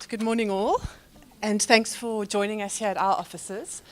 Good morning all, and thanks for joining us here at our offices.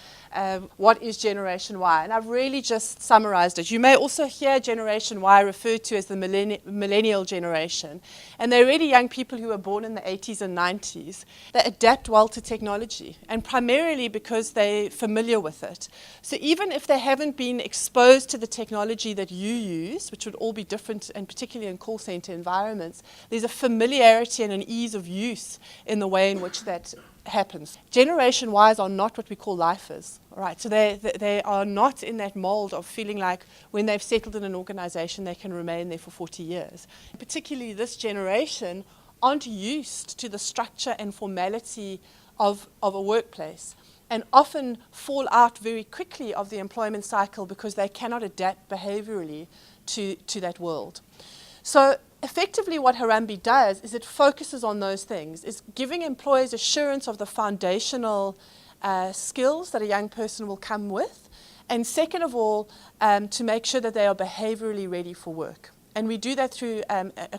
What is Generation Y? And I've really just summarized it. You may also hear Generation Y referred to as the millennial generation. And they're really young people who were born in the 80s and 90s. They adapt well to technology, and primarily because they're familiar with it. So even if they haven't been exposed to the technology that you use, which would all be different, and particularly in call center environments, there's a familiarity and an ease of use in the way in which that happens. Generation Ys are not what we call lifers, right? So they are not in that mold of feeling like when they've settled in an organization they can remain there for 40 years. Particularly this generation aren't used to the structure and formality of a workplace, and often fall out very quickly of the employment cycle because they cannot adapt behaviorally to that world. So effectively what Harambee does is it focuses on those things, is giving employers assurance of the foundational skills that a young person will come with, and second of all, to make sure that they are behaviorally ready for work. And we do that through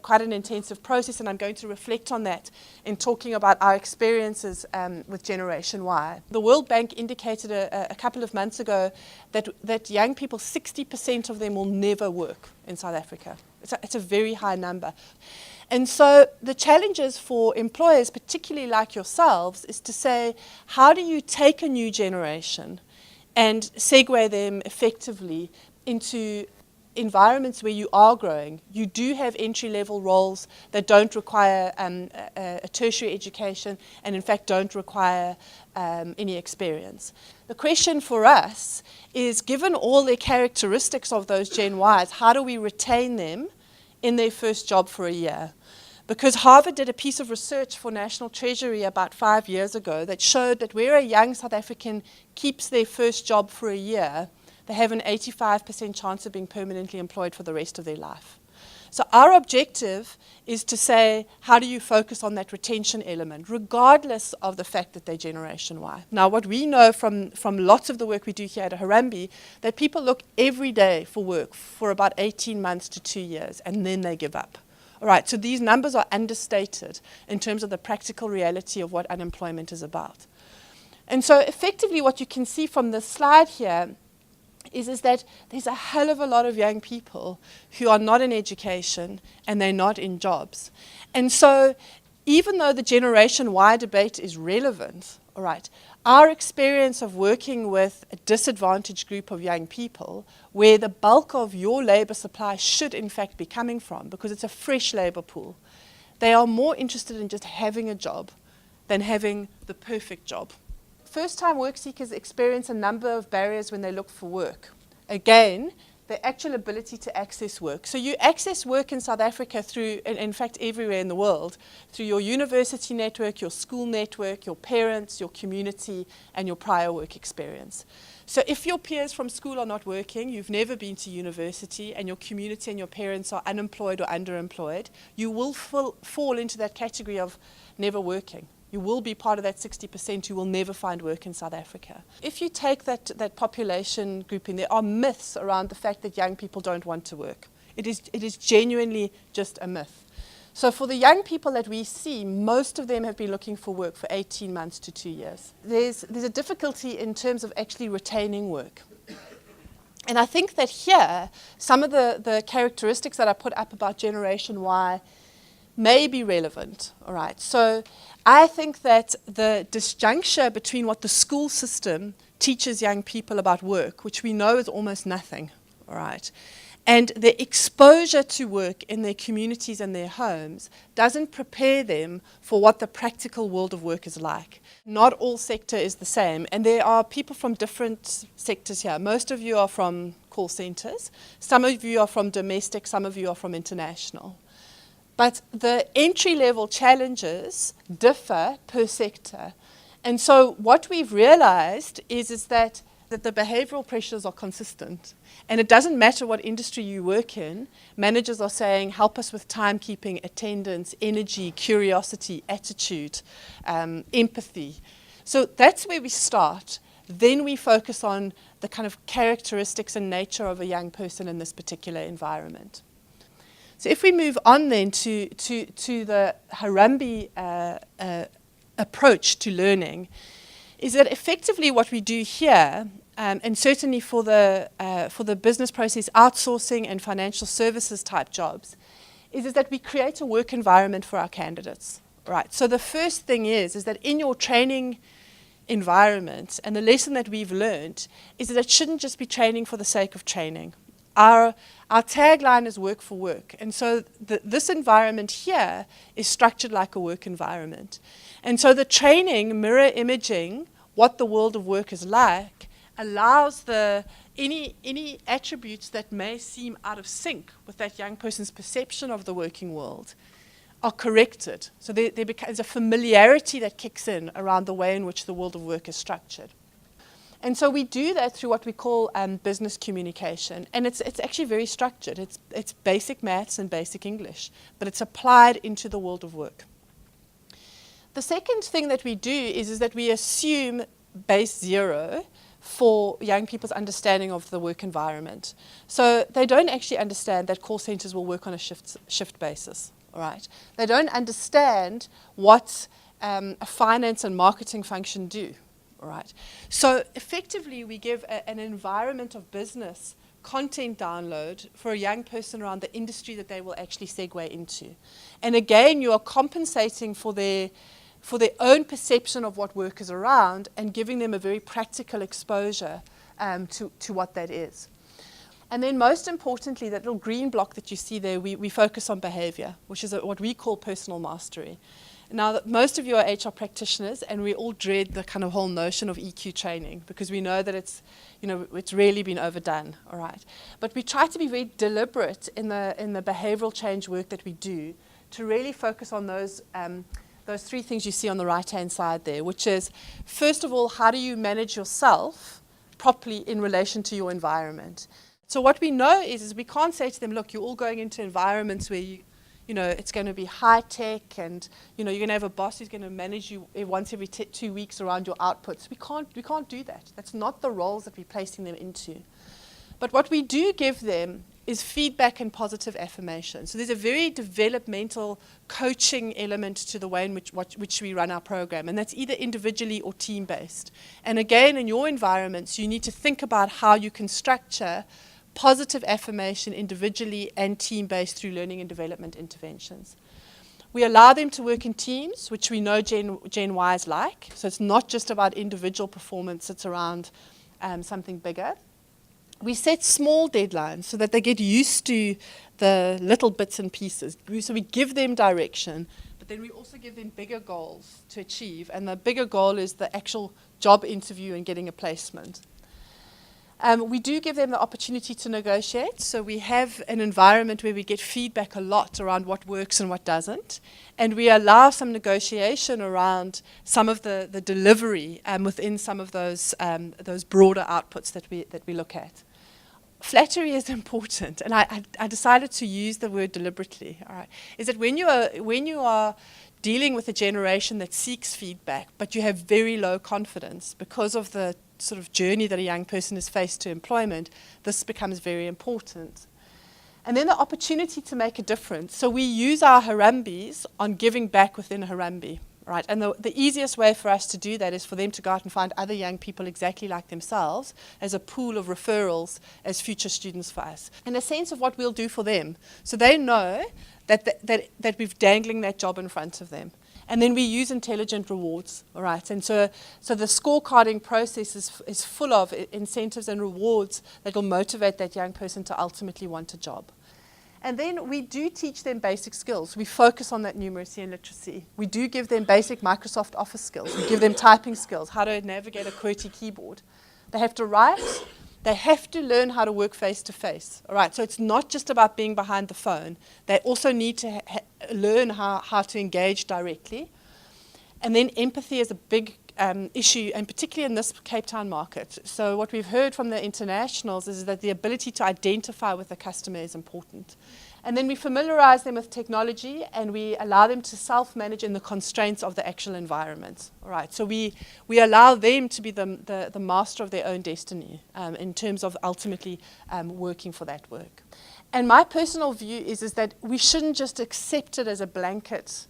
quite an intensive process, and I'm going to reflect on that in talking about our experiences with Generation Y. The World Bank indicated a couple of months ago that young people, 60% of them will never work in South Africa. It's a very high number. And so the challenges for employers, particularly like yourselves, is to say, how do you take a new generation and segue them effectively into environments where you are growing? You do have entry-level roles that don't require a tertiary education, and in fact don't require any experience. The question for us is, given all the characteristics of those Gen Ys, how do we retain them in their first job for a year? Because Harvard did a piece of research for National Treasury about 5 years ago that showed that where a young South African keeps their first job for a year, they have an 85% chance of being permanently employed for the rest of their life. So our objective is to say, how do you focus on that retention element, regardless of the fact that they're Generation Y? Now, what we know from lots of the work we do here at Harambee, that people look every day for work for about 18 months to 2 years, and then they give up. All right, so these numbers are understated in terms of the practical reality of what unemployment is about. And so effectively what you can see from this slide here is that there's a hell of a lot of young people who are not in education and they're not in jobs. And so even though the Generation Y debate is relevant, all right, our experience of working with a disadvantaged group of young people, where the bulk of your labor supply should in fact be coming from, because it's a fresh labor pool, they are more interested in just having a job than having the perfect job. First-time work seekers experience a number of barriers when they look for work. Again, the actual ability to access work. So you access work in South Africa through, and in fact everywhere in the world, through your university network, your school network, your parents, your community, and your prior work experience. So if your peers from school are not working, you've never been to university, and your community and your parents are unemployed or underemployed, you will fall into that category of never working. You will be part of that 60% who will never find work in South Africa. If you take that population grouping, there are myths around the fact that young people don't want to work. It is genuinely just a myth. So for the young people that we see, most of them have been looking for work for 18 months to 2 years. There's a difficulty in terms of actually retaining work. And I think that here, some of the characteristics that I put up about Generation Y may be relevant, all right? So I think that the disjuncture between what the school system teaches young people about work, which we know is almost nothing, all right, and the exposure to work in their communities and their homes doesn't prepare them for what the practical world of work is like. Not all sector is the same, and there are people from different sectors here. Most of you are from call centers, some of you are from domestic, some of you are from international. But the entry-level challenges differ per sector. And so what we've realized is that the behavioral pressures are consistent. And it doesn't matter what industry you work in, managers are saying, help us with timekeeping, attendance, energy, curiosity, attitude, empathy. So that's where we start. Then we focus on the kind of characteristics and nature of a young person in this particular environment. So if we move on then to the Harambee approach to learning is that effectively what we do here, and certainly for the business process outsourcing and financial services type jobs, is that we create a work environment for our candidates. Right. So the first thing is that in your training environment, and the lesson that we've learned is that it shouldn't just be training for the sake of training. Our tagline is work for work. And so this environment here is structured like a work environment. And so the training, mirror imaging what the world of work is like, allows any attributes that may seem out of sync with that young person's perception of the working world are corrected. So there becomes a familiarity that kicks in around the way in which the world of work is structured. And so we do that through what we call business communication. And it's actually very structured. It's basic maths and basic English, but it's applied into the world of work. The second thing that we do is that we assume base zero for young people's understanding of the work environment. So they don't actually understand that call centers will work on a shift basis. All right. They don't understand what a finance and marketing function do. All right. So effectively, we give an environment of business content download for a young person around the industry that they will actually segue into. And again, you are compensating for their own perception of what work is around and giving them a very practical exposure to what that is. And then most importantly, that little green block that you see there, we focus on behavior, which is what we call personal mastery. Now, most of you are HR practitioners, and we all dread the kind of whole notion of EQ training because we know that it's really been overdone, all right? But we try to be very deliberate in the behavioral change work that we do to really focus on those three things you see on the right-hand side there, which is, first of all, how do you manage yourself properly in relation to your environment? So what we know is we can't say to them, look, you're all going into environments where it's going to be high tech and you're going to have a boss who's going to manage you once every 2 weeks around your outputs. We can't do that. That's not the roles that we're placing them into. But what we do give them is feedback and positive affirmation. So there's a very developmental coaching element to the way in which we run our program, and that's either individually or team-based. And again, in your environments, you need to think about how you can structure positive affirmation individually and team-based through learning and development interventions. We allow them to work in teams, which we know Gen Y is like. So it's not just about individual performance, it's around something bigger. We set small deadlines so that they get used to the little bits and pieces. So we give them direction, but then we also give them bigger goals to achieve. And the bigger goal is the actual job interview and getting a placement. We do give them the opportunity to negotiate. So we have an environment where we get feedback a lot around what works and what doesn't. And we allow some negotiation around some of the delivery within some of those broader outputs that we look at. Flattery is important, and I decided to use the word deliberately. All right, is that when you are dealing with a generation that seeks feedback, but you have very low confidence because of the sort of journey that a young person is faced to employment, this becomes very important. And then the opportunity to make a difference. So we use our Harambees on giving back within Harambee. Right, and the easiest way for us to do that is for them to go out and find other young people exactly like themselves as a pool of referrals as future students for us. And a sense of what we'll do for them. So they know that we're dangling that job in front of them. And then we use intelligent rewards, all right? And so the scorecarding process is full of incentives and rewards that will motivate that young person to ultimately want a job. And then we do teach them basic skills. We focus on that numeracy and literacy. We do give them basic Microsoft Office skills. We give them typing skills, how to navigate a QWERTY keyboard. They have to write. They have to learn how to work face-to-face. All right, so it's not just about being behind the phone. They also need to learn how to engage directly. And then empathy is a big issue, and particularly in this Cape Town market. So what we've heard from the internationals is that the ability to identify with the customer is important. And then we familiarize them with technology, and we allow them to self-manage in the constraints of the actual environment. All right, so we allow them to be the master of their own destiny in terms of ultimately working for that work. And my personal view is that we shouldn't just accept it as a blanket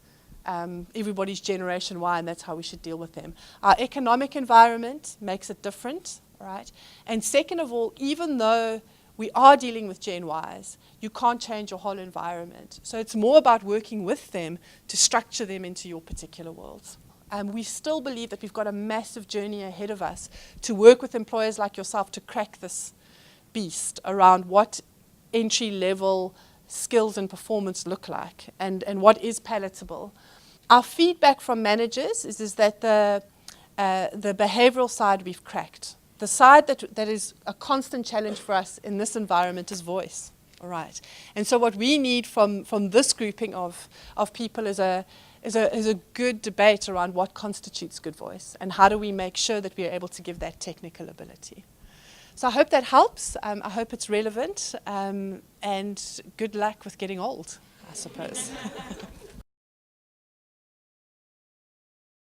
everybody's Generation Y, and that's how we should deal with them. Our economic environment makes it different, right? And second of all, even though we are dealing with Gen Ys, you can't change your whole environment. So it's more about working with them to structure them into your particular worlds. We still believe that we've got a massive journey ahead of us to work with employers like yourself to crack this beast around what entry-level skills and performance look like and what is palatable. Our feedback from managers is that the behavioral side we've cracked. The side that is a constant challenge for us in this environment is voice. All right. And so what we need from this grouping of people is a good debate around what constitutes good voice and how do we make sure that we are able to give that technical ability. So I hope that helps. I hope it's relevant. And good luck with getting old, I suppose.